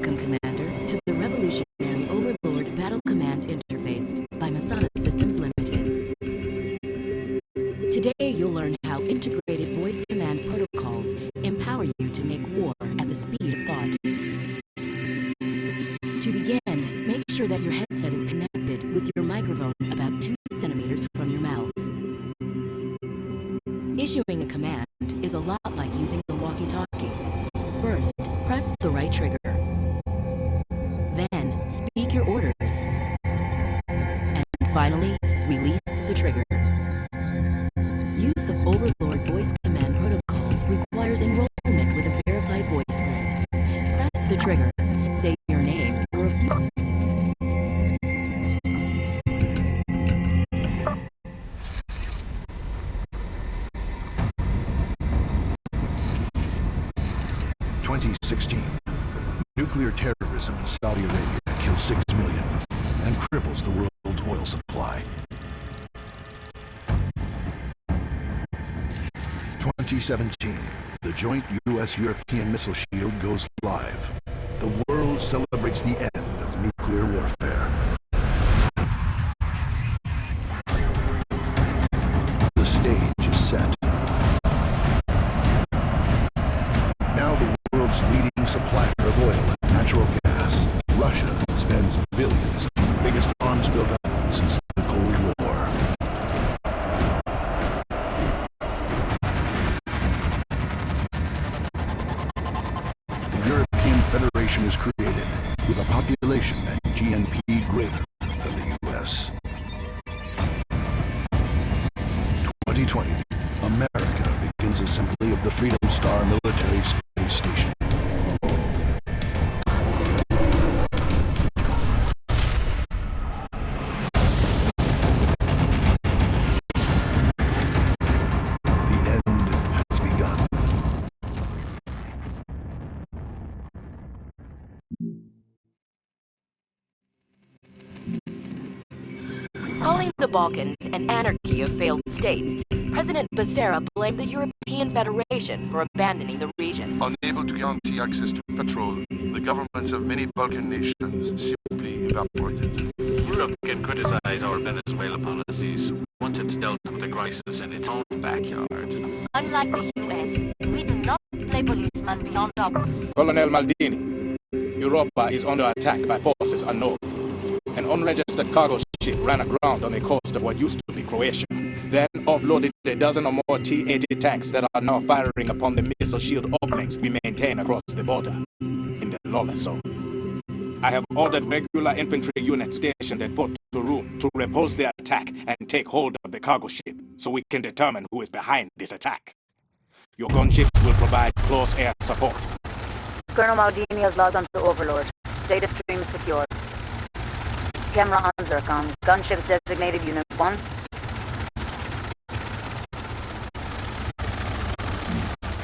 Welcome, Commander, to the Revolutionary Overlord Battle Command Interface by Masada Systems Limited. Today, you'll learn how integrated voice command protocols empower you to make war at the speed of thought. To begin, make sure that your headset is connected with your microphone about 2 centimeters from your mouth. Issuing a command is a lot like using the walkie-talkie. First, press the right trigger. Then, speak your orders. And finally, release the trigger. Use of Overlord voice command protocols requires enrollment with a verified voice print. Press the trigger, say your name or a few. Nuclear terrorism in Saudi Arabia kills 6 million and cripples the world's oil supply. 2017, the joint U.S.-European missile shield goes live. The world celebrates the end of nuclear warfare. The stage is set. Now the world's leading supplier of oil and natural gas, Russia, spends billions on the biggest arms buildup since the Cold War. The European Federation is created with a population and GNP greater than the U.S. 2020, America begins assembly of the Freedom Star military space station. Calling the Balkans an anarchy of failed states, President Becerra blamed the European Federation for abandoning the region. Unable to guarantee access to petrol, the governments of many Balkan nations simply evaporated. Europe can criticize our Venezuela policies once it's dealt with the crisis in its own backyard. Unlike the U.S., we do not play policeman beyond our... Colonel Maldini, Europa is under attack by forces unknown. An unregistered cargo ship ran aground on the coast of what used to be Croatia, then offloaded a dozen or more T-80 tanks that are now firing upon the missile shield uplinks we maintain across the border, in the lawless zone. I have ordered regular infantry units stationed at Fort Turum to repulse the attack and take hold of the cargo ship, so we can determine who is behind this attack. Your gunships will provide close air support. Colonel Maldini has logged onto Overlord. Data stream is secure. Camera on Zircon. Gunships designated Unit 1.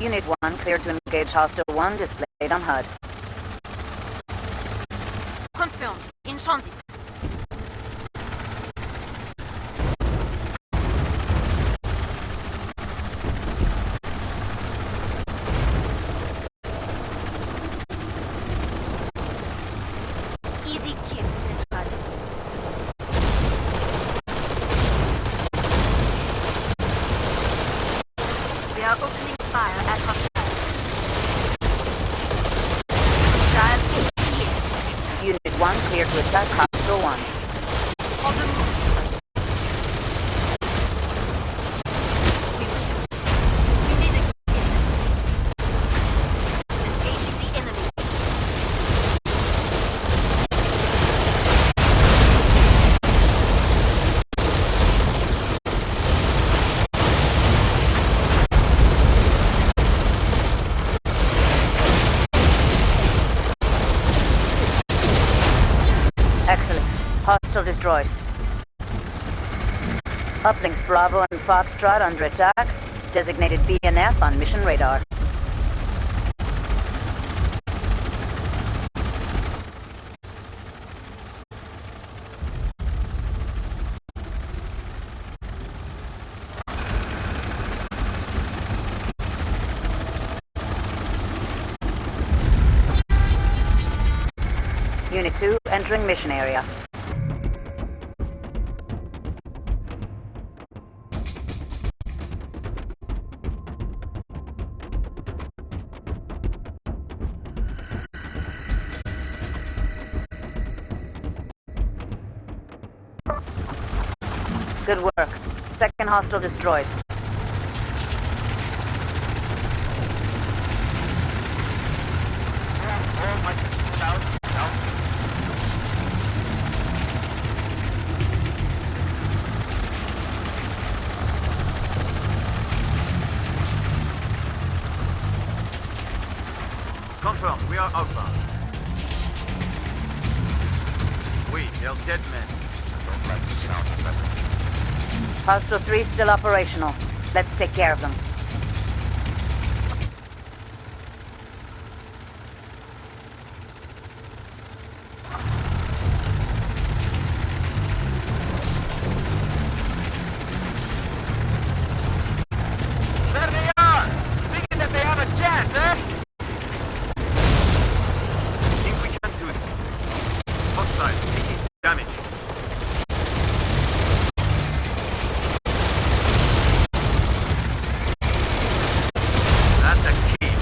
Unit 1 cleared to engage Hostile 1 displayed on HUD. Confirmed. In transit. Easy kills, Central. They are opening fire at hostiles. Hostile Unit 1 cleared to attack Hostile 1. on the move. We need a kill. Engaging the enemy. Excellent. Hostile destroyed. Uplinks Bravo and Foxtrot under attack. Designated BNF on mission radar. Unit 2 entering mission area. Good work. Second hostile destroyed. Confirm, we are outbound. They are dead men. I don't like the sound of that. Hostile 3 still operational. Let's take care of them. There they are! Thinking that they have a chance, eh? Think we can do this. Hostile taking damage. That's a key.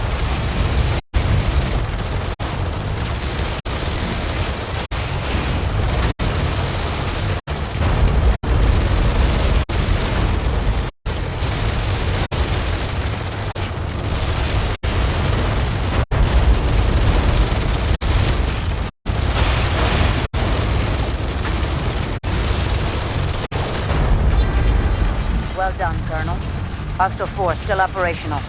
Well done, Colonel. Hostile 4 still operational.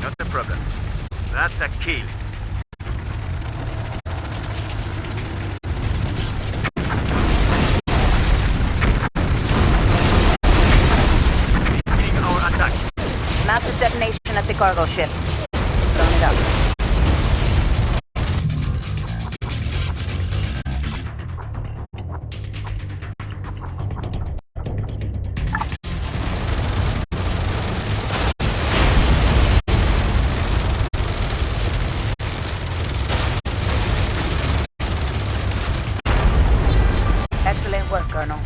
Not a problem. That's a kill. Beginning our attack. Massive detonation at the cargo ship. Throwing it up. Excellent work, Colonel.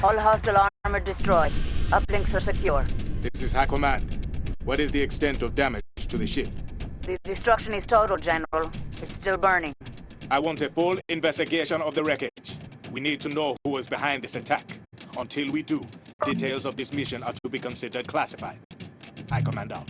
All hostile armor destroyed. Uplinks are secure. This is High Command. What is the extent of damage to the ship? The destruction is total, General. It's still burning. I want a full investigation of the wreckage. We need to know who was behind this attack. Until we do, details of this mission are to be considered classified. High Command out.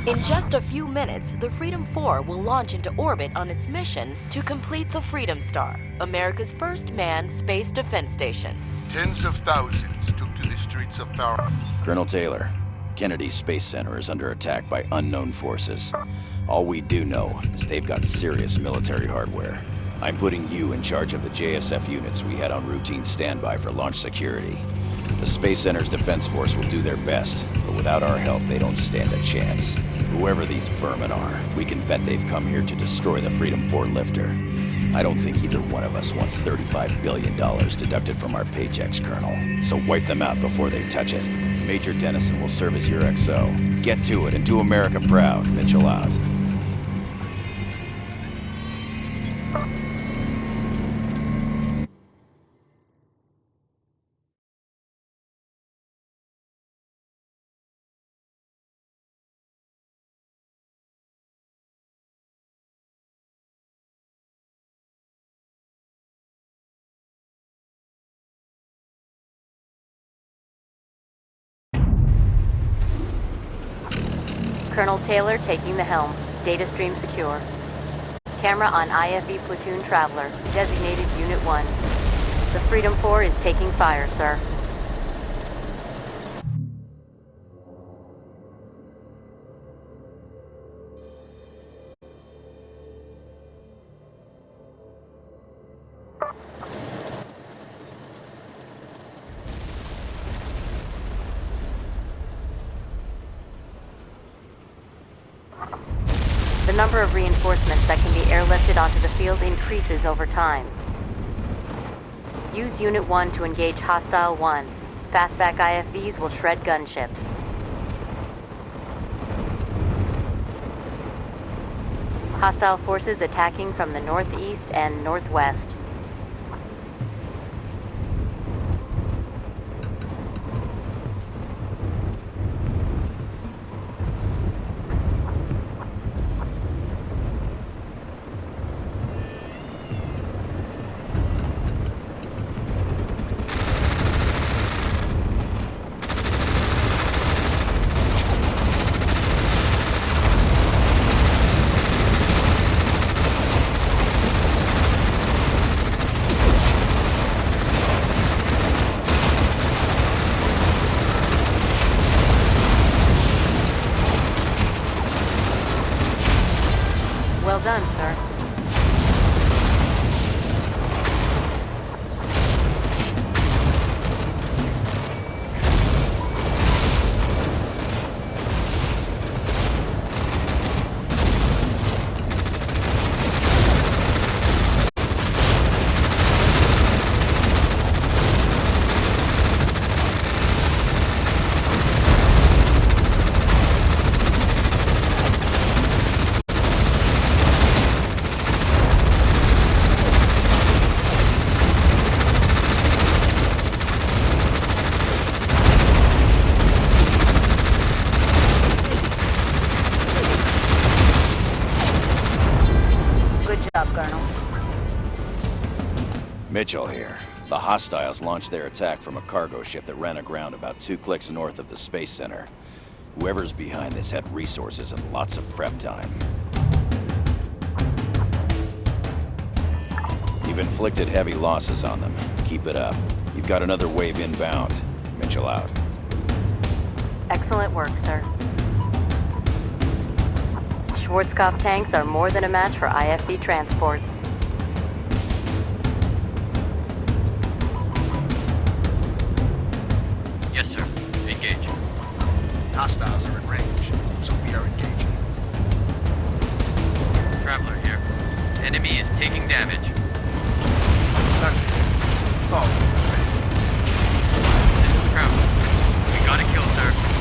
In just a few minutes, the Freedom 4 will launch into orbit on its mission to complete the Freedom Star, America's first manned space defense station. Tens of thousands took to the streets of Power. Colonel Taylor, Kennedy Space Center is under attack by unknown forces. All we do know is they've got serious military hardware. I'm putting you in charge of the JSF units we had on routine standby for launch security. The Space Center's defense force will do their best, but without our help, they don't stand a chance. Whoever these vermin are, we can bet they've come here to destroy the Freedom 4 lifter. I don't think either one of us wants $35 billion deducted from our paychecks, Colonel. So wipe them out before they touch it. Major Dennison will serve as your XO. Get to it and do America proud. Mitchell out. Colonel Taylor taking the helm. Data stream secure. Camera on IFE platoon Traveler, designated Unit 1. The Freedom 4 is taking fire, sir. The number of reinforcements that can be airlifted onto the field increases over time. Use Unit 1 to engage Hostile 1. Fastback IFVs will shred gunships. Hostile forces attacking from the northeast and northwest. Well done, sir. Colonel. Mitchell here. The hostiles launched their attack from a cargo ship that ran aground about 2 clicks north of the Space Center. Whoever's behind this had resources and lots of prep time. You've inflicted heavy losses on them. Keep it up. You've got another wave inbound. Mitchell out. Excellent work, sir. Schwarzkopf tanks are more than a match for IFV transports. Yes, sir. Engage. Hostiles are in range, so we are engaging. Traveler here. Enemy is taking damage. Oh. This is Traveler. We got a kill, sir.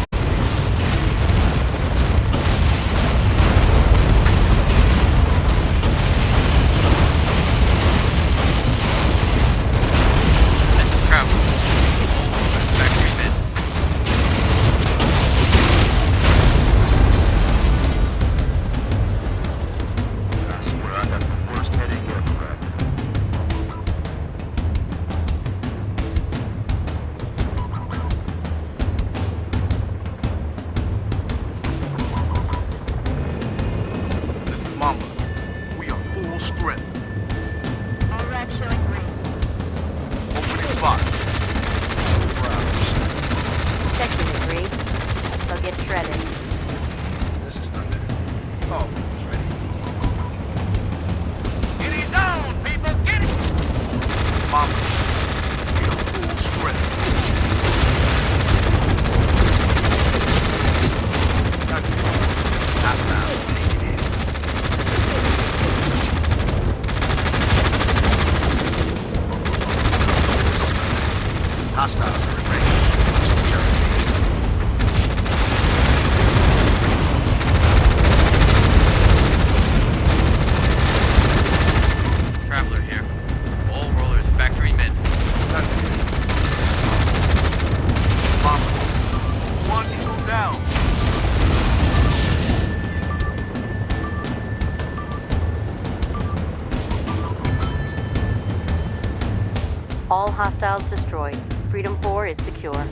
All hostiles destroyed. Freedom 4 is secure.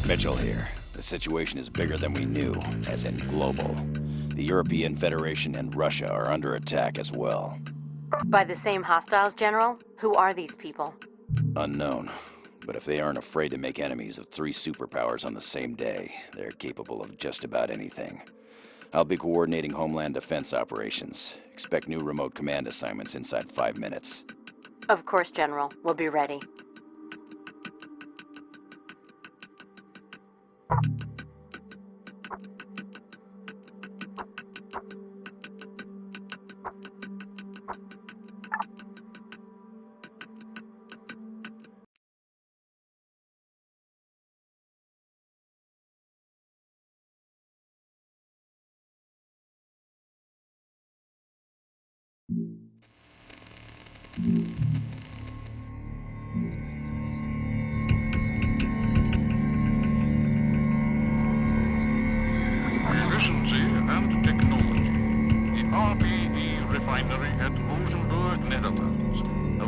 Mitchell here. The situation is bigger than we knew, as in global. The European Federation and Russia are under attack as well. By the same hostiles, General? Who are these people? Unknown. But if they aren't afraid to make enemies of 3 superpowers on the same day, they're capable of just about anything. I'll be coordinating Homeland Defense operations. Expect new remote command assignments inside 5 minutes. Of course, General. We'll be ready. Efficiency and technology. The RBE refinery at Rosenburg, Netherlands. A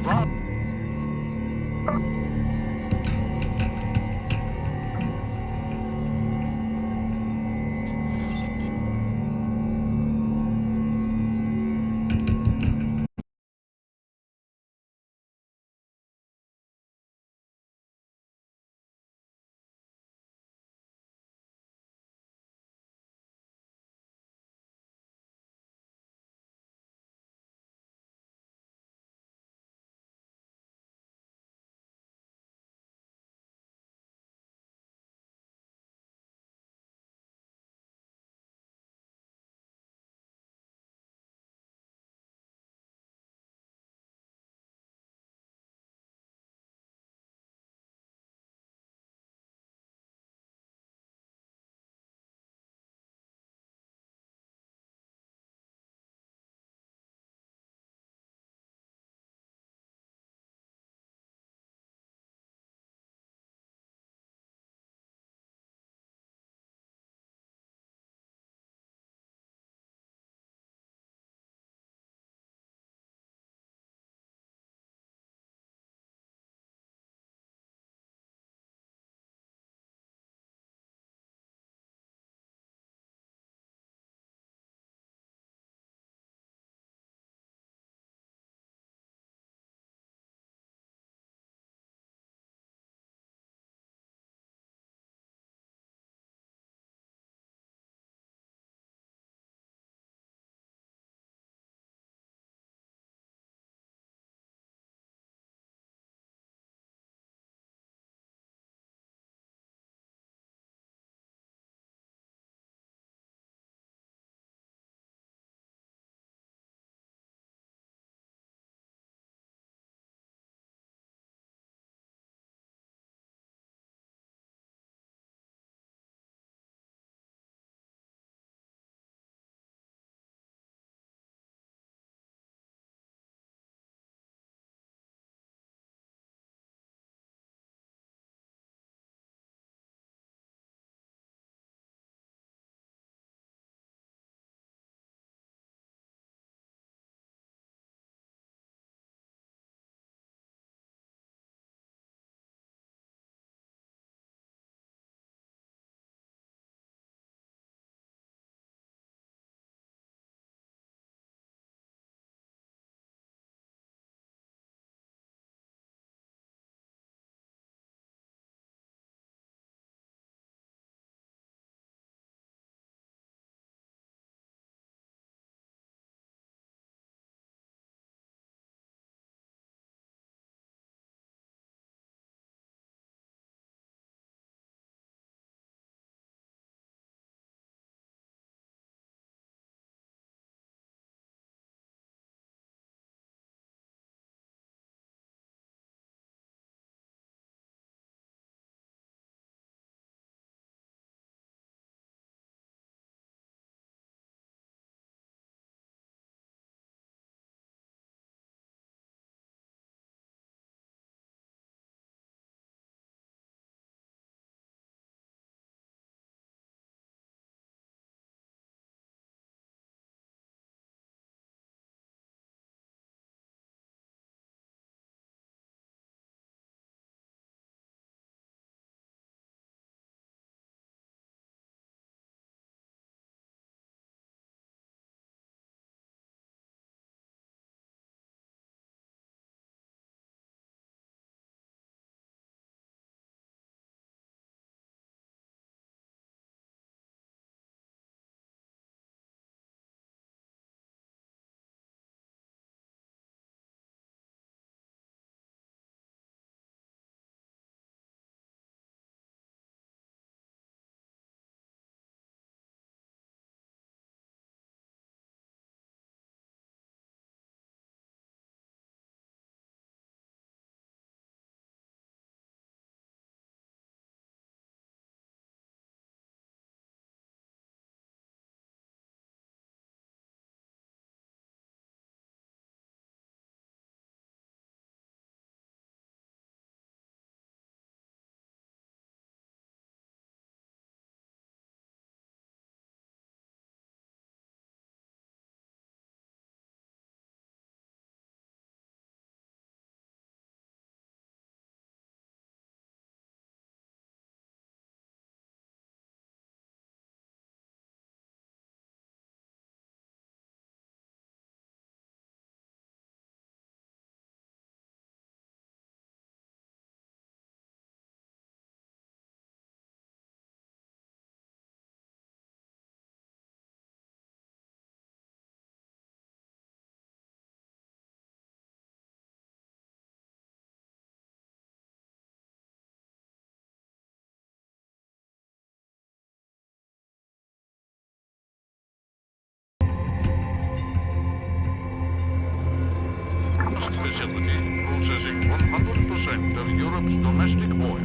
facility processing 100% of Europe's domestic oil.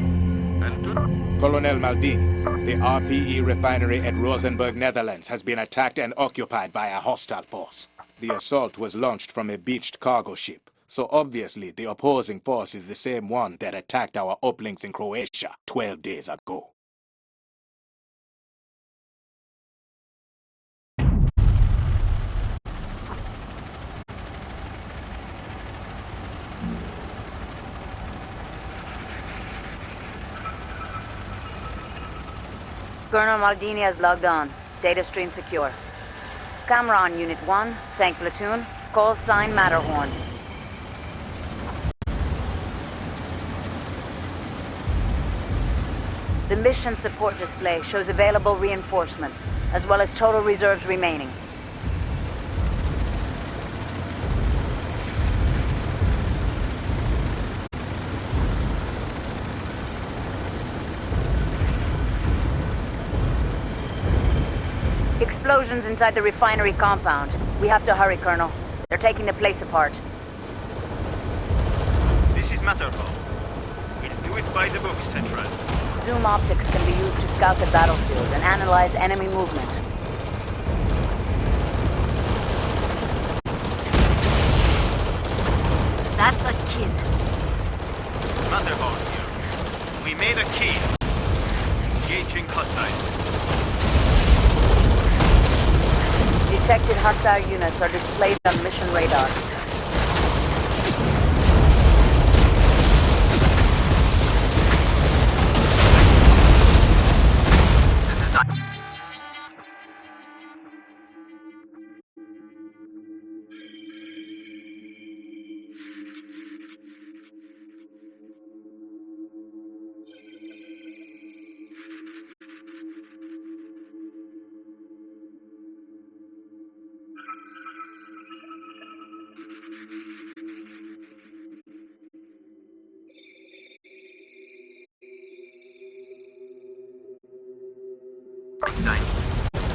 And Colonel Maldini, the RPE refinery at Rosenberg, Netherlands has been attacked and occupied by a hostile force. The assault was launched from a beached cargo ship, so obviously the opposing force is the same one that attacked our uplinks in Croatia 12 days ago. Colonel Maldini has logged on. Data stream secure. Camera on Unit 1, tank platoon, call sign Matterhorn. The mission support display shows available reinforcements, as well as total reserves remaining. Explosions inside the refinery compound. We have to hurry, Colonel. They're taking the place apart. This is Matterhorn. We'll do it by the book, Central. Zoom optics can be used to scout the battlefield and analyze enemy movement. That's a kill. Matterhorn here. We made a kill. Engaging hostiles. Detected hostile units are displayed on mission radar.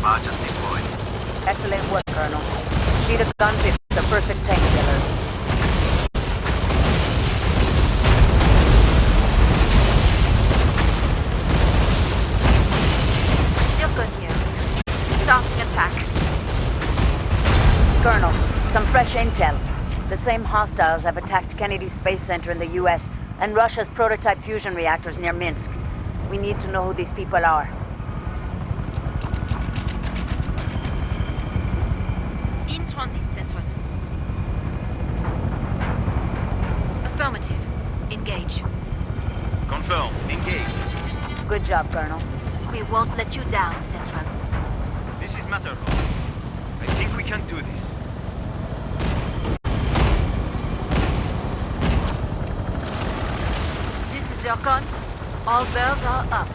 Barge is deployed. Excellent work, Colonel. Sheet of guns is the perfect tank killer. Zircon here. Starting attack. Colonel, some fresh intel. The same hostiles have attacked Kennedy Space Center in the U.S. and Russia's prototype fusion reactors near Minsk. We need to know who these people are. In transit, Central. Affirmative. Engage. Confirm. Engage. Good job, Colonel. We won't let you down, Central. This is Matterhorn. I think we can do this. This is Zircon. All bells are up.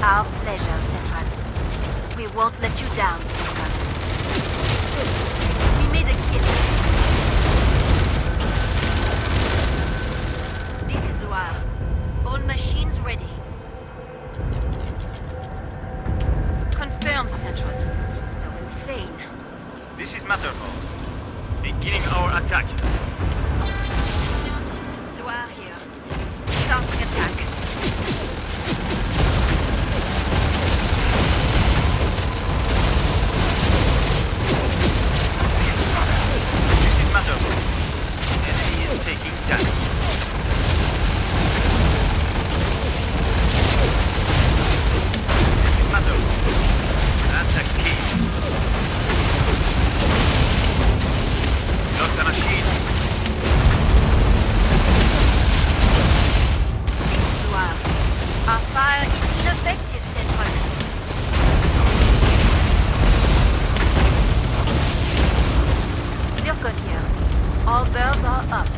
Our pleasure, Central. We won't let you down, Central. We made a kill. This is Loire. All machines ready. Confirmed, Central. You're insane. This is Matterhorn. Beginning our attack. Loire here. Starting attack. This is Matterhorn. Enemy is taking damage. This is Matterhorn. Attack key. Lock the machine. Loire. Our fire is ineffective, Central. Zircon here. All bells are up.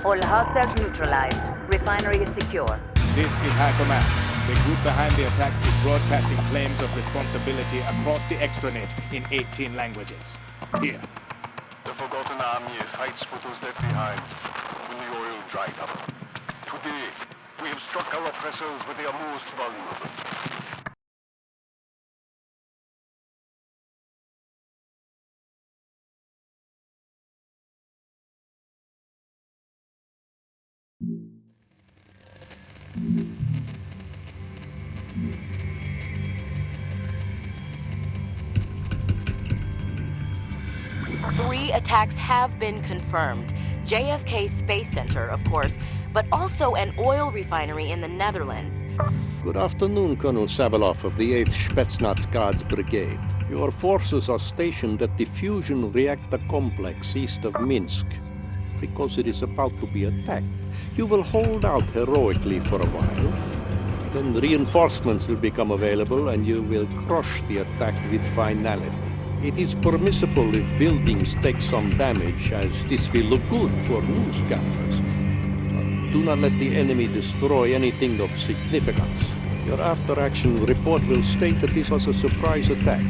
All hostiles neutralized. Refinery is secure. This is High Command. The group behind the attacks is broadcasting claims of responsibility across the extranet in 18 languages. Here. The forgotten army fights for those left behind when the oil dried up. Today, we have struck our oppressors where they are most vulnerable. Three attacks have been confirmed. JFK Space Center, of course, but also an oil refinery in the Netherlands. Good afternoon, Colonel Saveloff of the 8th Spetsnaz Guards Brigade. Your forces are stationed at the fusion reactor complex east of Minsk. Because it is about to be attacked, you will hold out heroically for a while. Then reinforcements will become available and you will crush the attack with finality. It is permissible if buildings take some damage, as this will look good for news cameras. But do not let the enemy destroy anything of significance. Your after-action report will state that this was a surprise attack.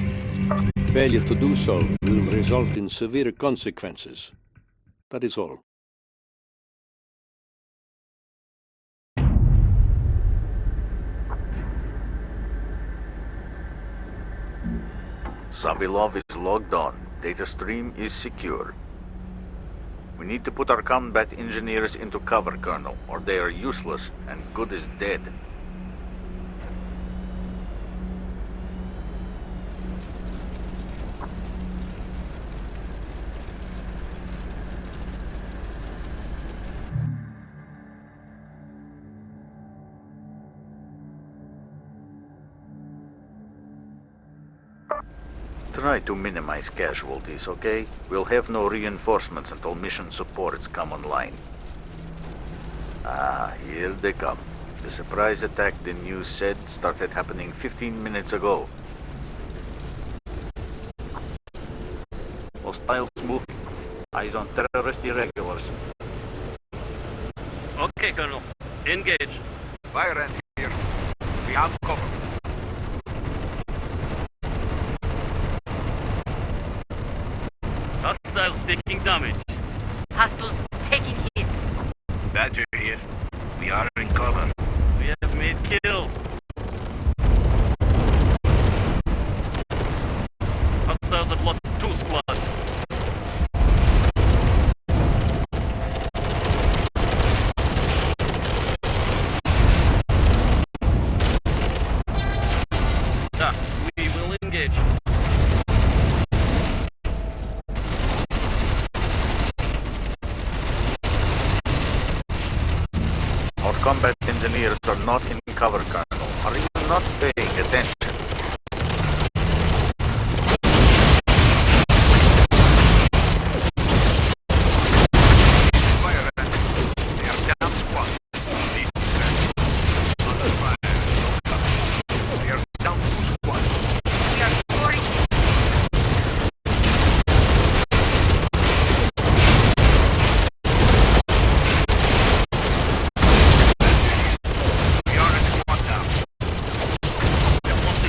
Failure to do so will result in severe consequences. That is all. Savilov is logged on. Data stream is secure. We need to put our combat engineers into cover, Colonel, or they are useless and good as dead. Try to minimize casualties, okay? We'll have no reinforcements until mission supports come online. Ah, here they come. The surprise attack the news said started happening 15 minutes ago. Hostiles move. Eyes on terrorist irregulars. Okay, Colonel. Engage. Fire ant here. We have cover. Hostiles taking damage. Hostiles taking hit. Badger here. We are in cover. We have made kill. Hostiles have lost 2 squads. We will engage. Our combat engineers are not in cover, Colonel. Are you not paying attention? Fire ant. They are down squad. Lead stand. Under fire. They are down 2 squads. We are scoring. We are in squad down. We have lost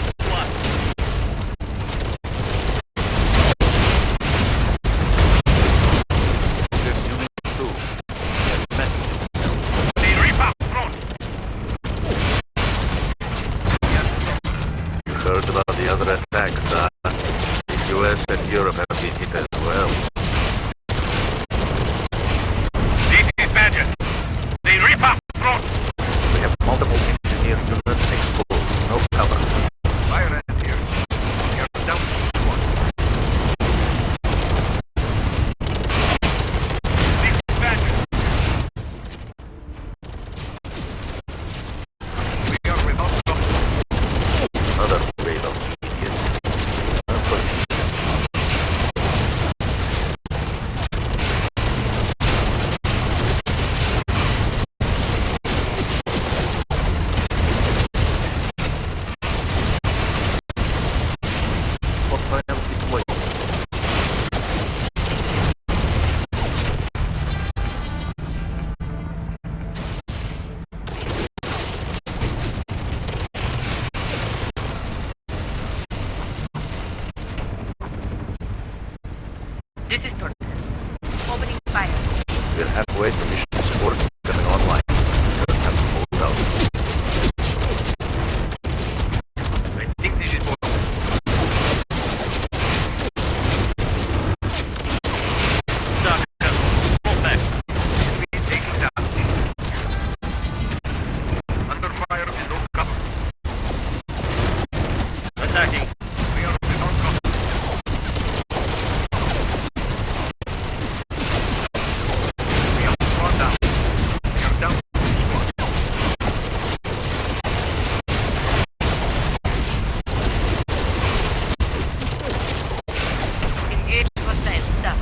This is Turk. Opening fire. We're halfway to mission support coming online. Just have to hold out. I think this is what... Fall back. Enemy is taking down. Under fire and no cover. Attacking. We are without cover. We are brought down. We are down. Engage hostile. Stop.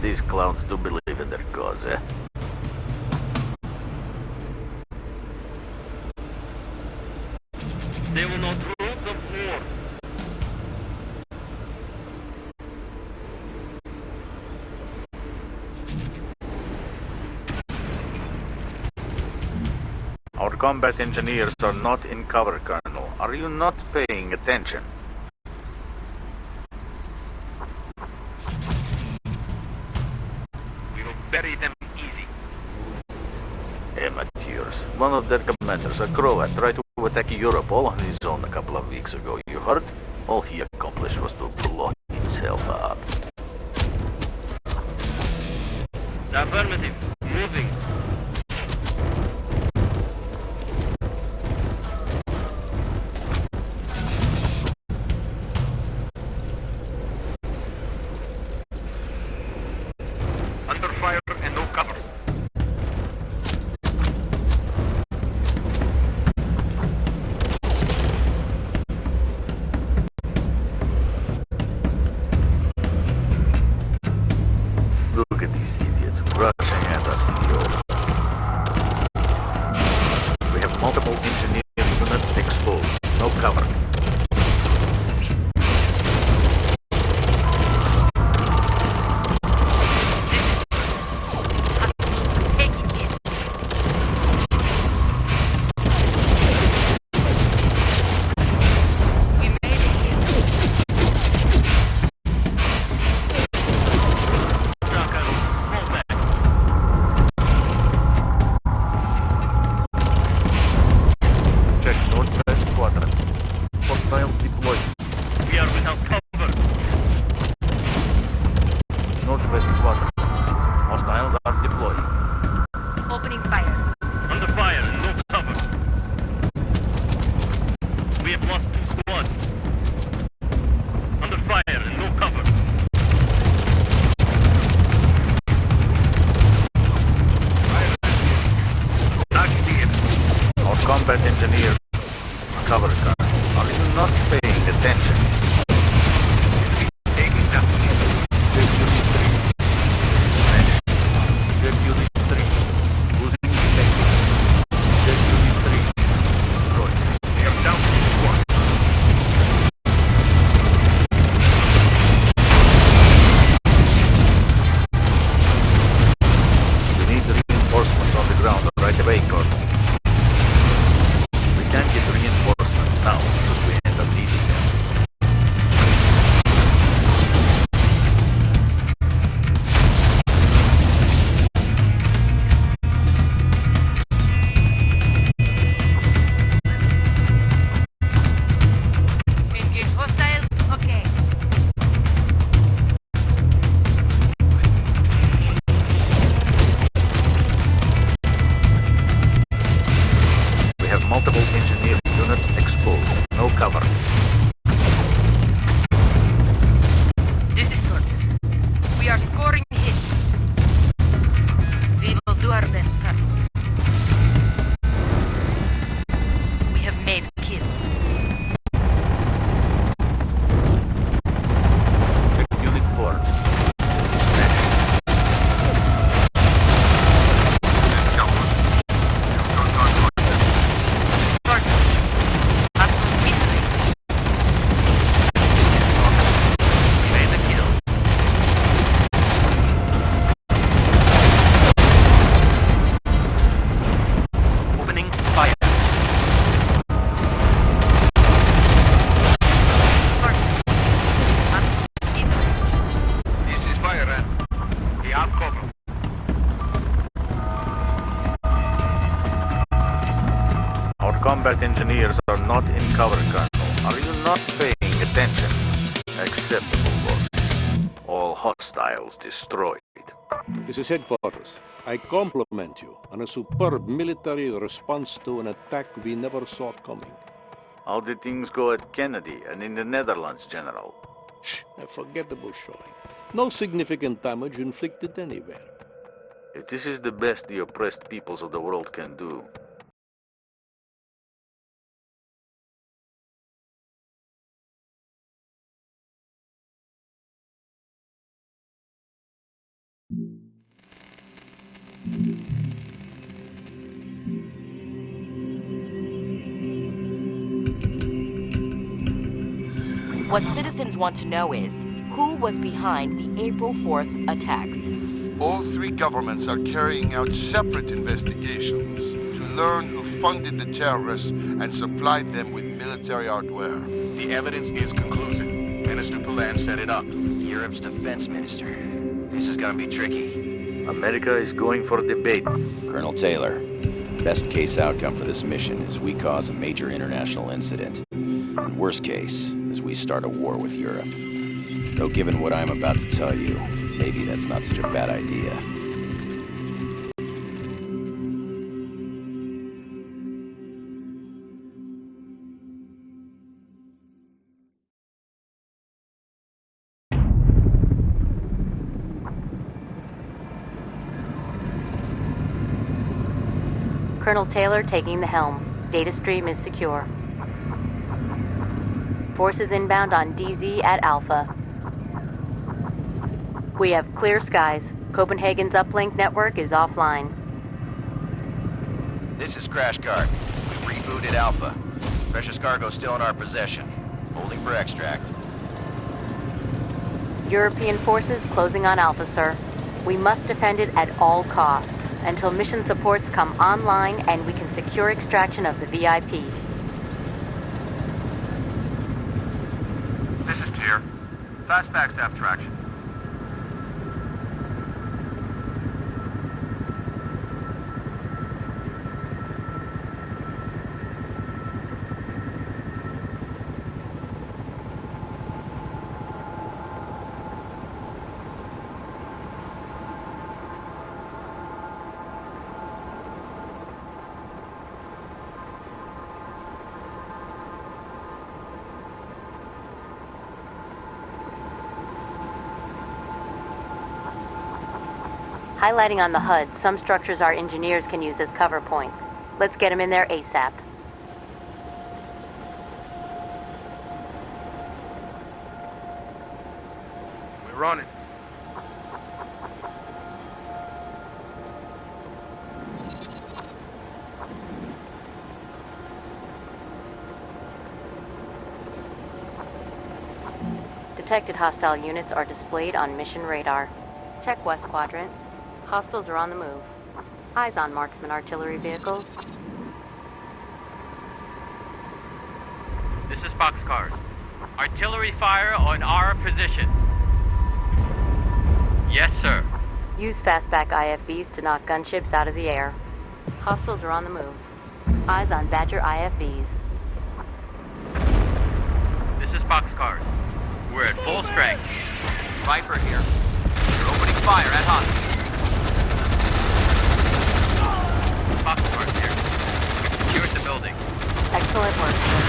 These clowns do believe in their cause, eh? They will not rule the war. Our combat engineers are not in cover, Colonel. Are you not paying attention? We will bury them easy. Amateurs. One of their commanders, a Croat, tried to attack Europe all on his own a couple of weeks ago. You heard? All he accomplished was to blow himself up. Affirmative. Moving. Under fire and no cover. Look at these idiots rushing at us in the open. We have multiple engineering units exposed. No cover. Taking it. We made it here. Shotgun. Fall back. Check northwest quadrant. Hostiles deployed. We are without cover. Northwest quadrant. Hostiles are deployed. Opening fire. Under fire and no cover. We have lost 2 squads. Under fire and no cover. Not clear. Our combat engineers cover gun. Are you not paying attention? Taking down. Good unit 3. Vanished. Good unit 3. Losing effective. Good unit 3. Destroyed. We are down to 1. We need reinforcements on the ground right away, Colonel. We can't get reinforcements now, should we end up needing them. combat engineers are not in cover, Colonel. Are you not paying attention? Acceptable, boss. All hostiles destroyed. This is headquarters. I compliment you on a superb military response to an attack we never saw coming. How did things go at Kennedy and in the Netherlands, General? A forgettable showing. No significant damage inflicted anywhere. If this is the best the oppressed peoples of the world can do, What citizens want to know is, who was behind the April 4th attacks? All three governments are carrying out separate investigations to learn who funded the terrorists and supplied them with military hardware. The evidence is conclusive. Minister Palan set it up. Europe's defense minister. This is gonna be tricky. America is going for debate. Colonel Taylor, best case outcome for this mission is we cause a major international incident. And worst case is we start a war with Europe. Though given what I'm about to tell you, maybe that's not such a bad idea. Colonel Taylor taking the helm. Data stream is secure. Forces inbound on DZ at Alpha. We have clear skies. Copenhagen's uplink network is offline. This is Crash Guard. We rebooted Alpha. Precious cargo still in our possession. Holding for extract. European forces closing on Alpha, sir. We must defend it at all costs until mission supports come online and we can secure extraction of the VIP. This is Tyr. Fastbacks have traction. Highlighting on the HUD, some structures our engineers can use as cover points. Let's get them in there ASAP. We're on it. Detected hostile units are displayed on mission radar. Check West Quadrant. Hostiles are on the move. Eyes on marksman artillery vehicles. This is Boxcars. Artillery fire on our position. Yes, sir. Use fastback IFVs to knock gunships out of the air. Hostiles are on the move. Eyes on Badger IFVs. This is Boxcars. We're at full strength. Viper here. You're opening fire at hostiles. Boxcars here. We've secured the building. Excellent work, sir.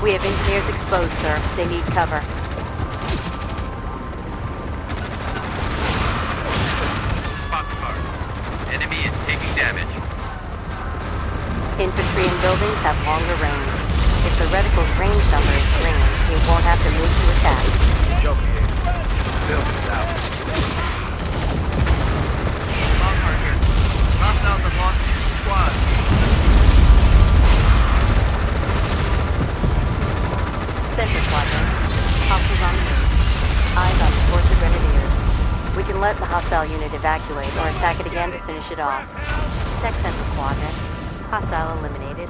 We have engineers exposed, sir. They need cover. Boxcars. Enemy is taking damage. Infantry and buildings have longer range. If the reticle's range number is green, it won't have to move to attack. Joking here. Building's out. Boxcars here. Hostiles have launched squad. Center quadrant. Hostiles on the move. Eyes on the force of grenadiers. We can let the hostile unit evacuate or attack it again to finish it off. Check center quadrant. Hostile eliminated.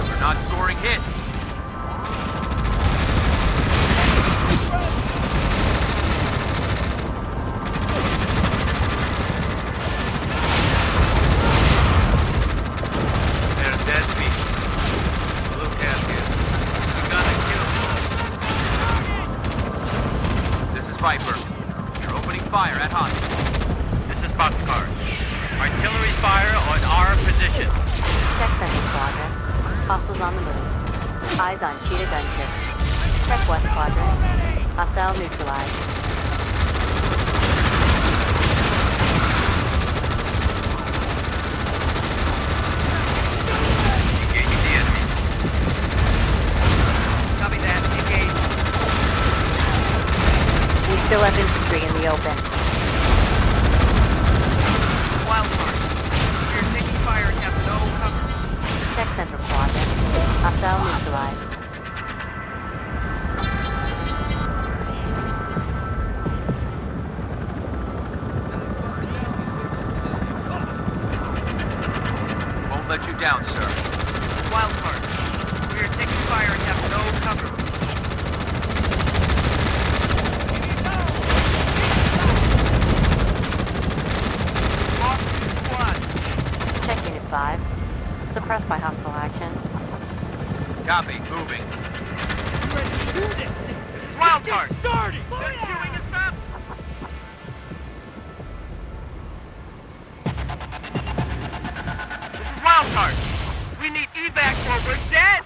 We're not scoring hits. fire at hostile. This is Boxcar. Artillery fire on our position. Check Central Quadrant. Hostiles on the move. Eyes on Cheetah gunship. Check West Quadrant. Hostile neutralized. Engaging the enemy. Copy that. Engage. We still have infantry in the open. Wildcard. We're taking fire and have no cover. Check Central Quadrant. Hostile neutralized. Won't let you down, sir. Wildcard. We are taking fire and have no cover. Lost squad. Check Unit 5. Suppressed by hostile action. Copy. Moving. This is Wildcard. Get started. They're queuing us up. This is Wildcard. We need evac or we're dead.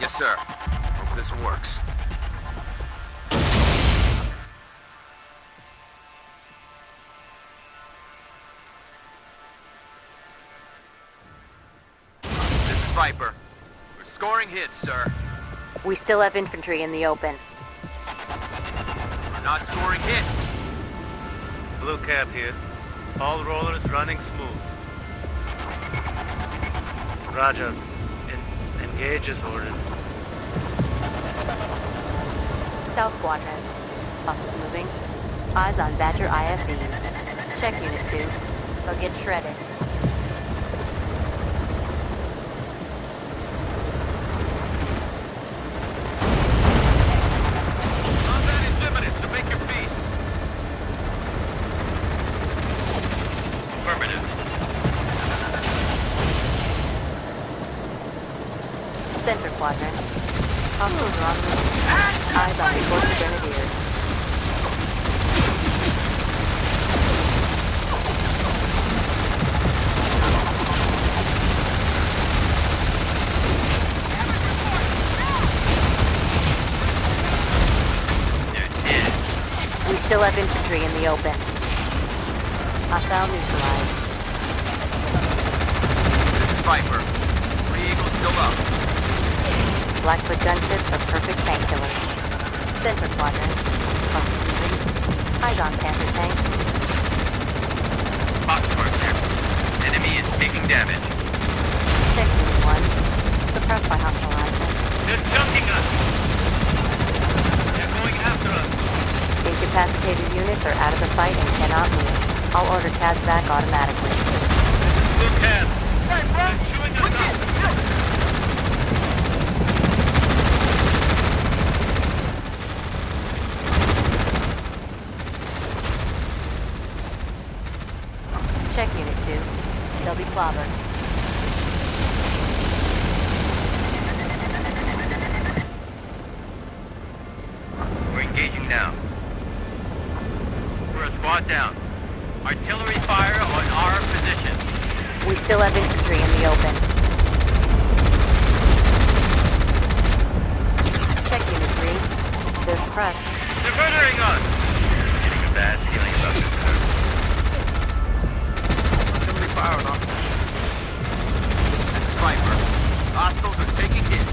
Yes, sir. Hope this works. This is Viper. We're scoring hits, sir. We still have infantry in the open. We're not scoring hits. Blue Cap here. All rollers running smooth. Roger. Engage is ordered. South Quadrant. Hostiles moving. Eyes on Badger IFVs. Check Unit 2. They'll get shredded. Combat is imminent, so make your peace. Affirmative. Center Quadrant. Hostiles are on the move. Eyes on Reporter Grenadiers. We still have infantry in the open. Hostile neutralized. This is Viper. 3 Eagles still up. Blackfoot gunships are perfect tank killers. Center Quadrant. Hostiles moving. Eyes on Panther tank. Boxcar here. Enemy is taking damage. Check Unit 1. Suppressed by hostile action. They're chunking us. They're going after us. Incapacitated units are out of the fight and cannot move. I'll order CADs back automatically. Blue Cab. They're chewing us up. Check Unit 2. They'll be clobbered. We're engaging now. We're a squad down. Artillery fire on our position. We still have infantry in the open. Check Unit 3. They're suppressed. They're murdering us! Getting a bad feeling about this, sir. Artillery fire on our position. This is Viper. Hostiles are taking hits.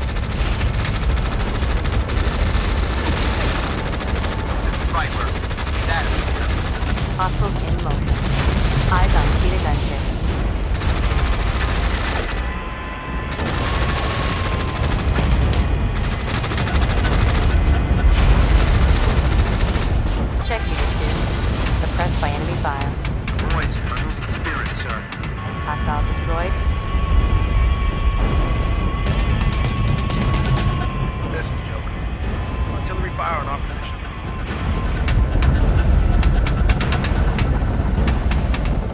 This is Viper. Status. Hostiles in motion. Eyes on Cheetah gunship. Check Unit 2. Suppressed by enemy fire. Boys, we're losing spirit, sir. Hostile destroyed. This is Joker. Artillery fire on our position.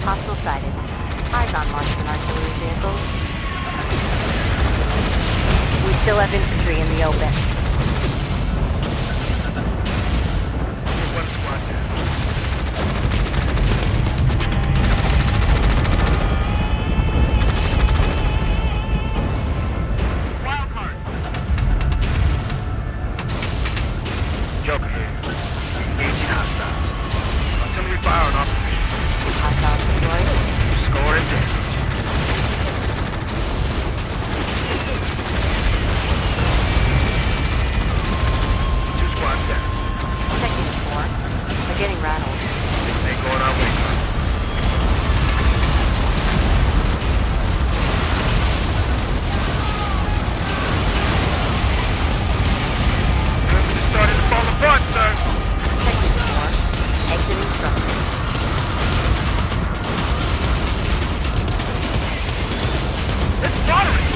Hostile sighted. Eyes on Martian artillery vehicles. We still have infantry in the open. Joker here. Engaging hostiles. Artillery fire on our position. Hostiles destroyed. Score and distance. Two squads down. Checking the floor. They're getting rattled. They going our way. Starting to fall apart, sir. Checking the floor. Exiting structure. It's watering.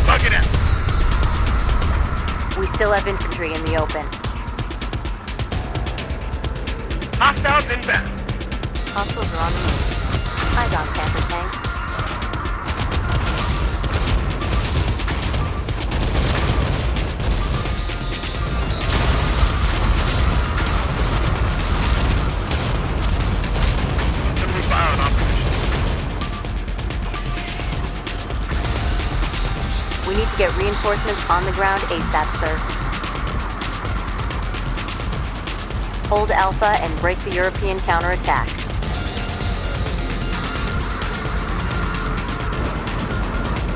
Look at it. We still have infantry in the open. Hostiles inbound. Hostiles are on the move. Eyes on camper tank. Artillery fire on our position. We need to get reinforcements on the ground ASAP, sir. Hold Alpha and break the European counterattack.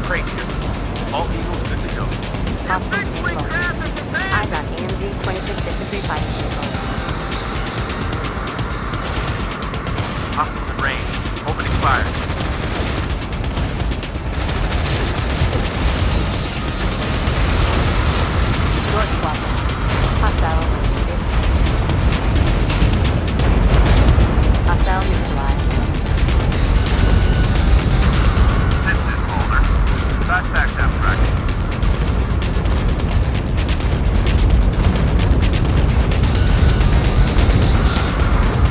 Great here. All Eagles good to go. Hostiles being loaded. Eyes on AMG 26 infantry fighting vehicle. Hostiles in range. Opening fire. Short squadron. Hostile eliminated. Hostile neutralized. This is Boulder. Fast back down bracket.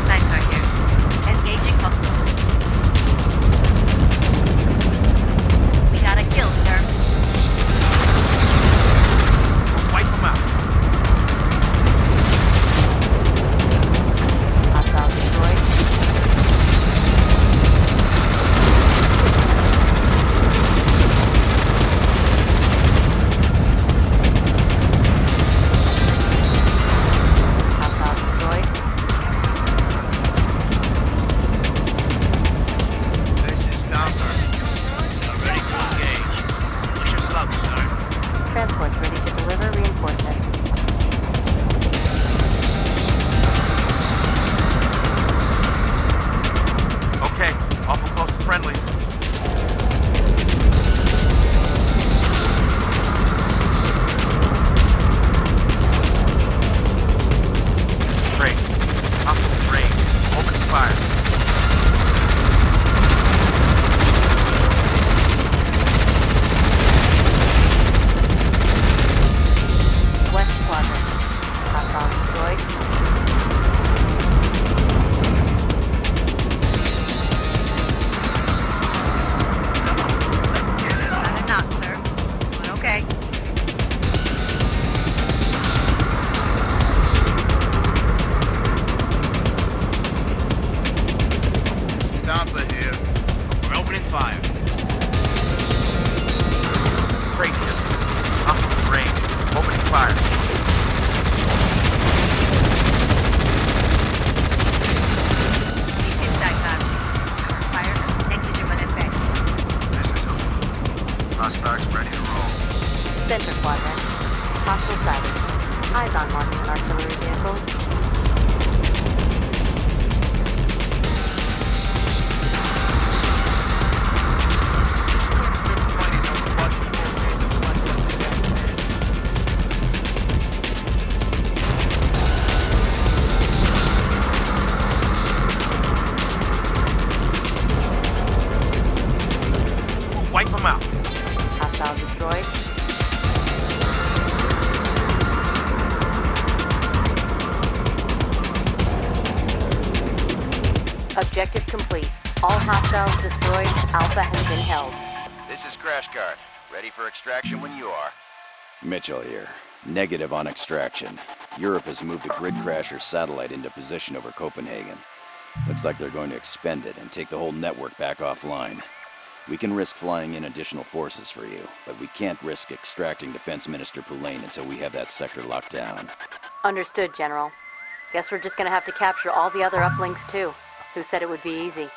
Nice right here. Engaging hostiles. We got a kill, sir. Wipe them out. Hostile destroyed. Hostile destroyed. This is Stomper. Ready to engage. Push your slugs, sir. Transport's ready to deliver reinforcements. Okay, awful close to friendlies. This is great. Hostiles in range. Opening fire. West Quadrant. Hostile destroyed. Not a knock, sir. But okay. Stomper here. We're opening fire. Great here. Hostiles in range. Opening fire. Fire. Negligible effect. This is Hook. Hostiles ready to roll. Center Quadrant. Hostile sighted. Eyes on marking an artillery vehicle. Wipe them out. Hostile destroyed. Objective complete. All hostiles destroyed. Alpha has been held. This is Crash Guard. Ready for extraction when you are. Mitchell here. Negative on extraction. Europe has moved a grid crasher satellite into position over Copenhagen. Looks like they're going to expend it and take the whole network back offline. We can risk flying in additional forces for you, but we can't risk extracting Defense Minister Poulain until we have that sector locked down. Understood, General. Guess we're just gonna have to capture all the other uplinks too. Who said it would be easy?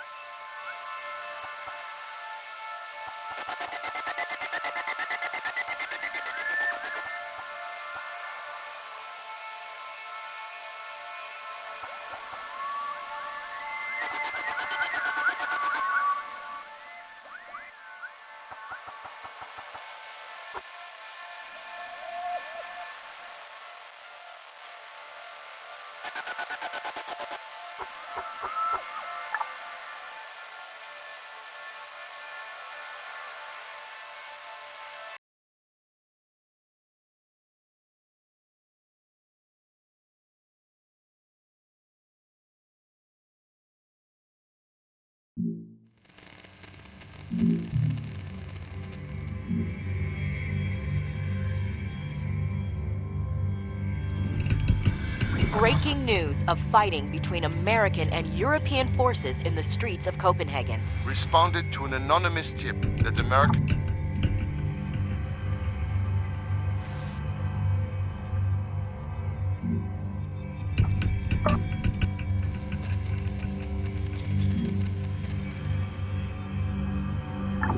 Breaking news of fighting between American and European forces in the streets of Copenhagen. Responded to an anonymous tip that American...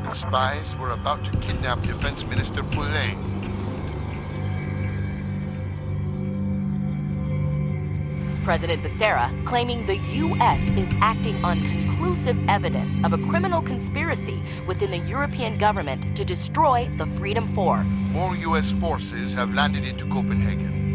The spies were about to kidnap Defense Minister Poulain. President Becerra claiming the U.S. is acting on conclusive evidence of a criminal conspiracy within the European government to destroy the Freedom 4. More U.S. forces have landed into Copenhagen.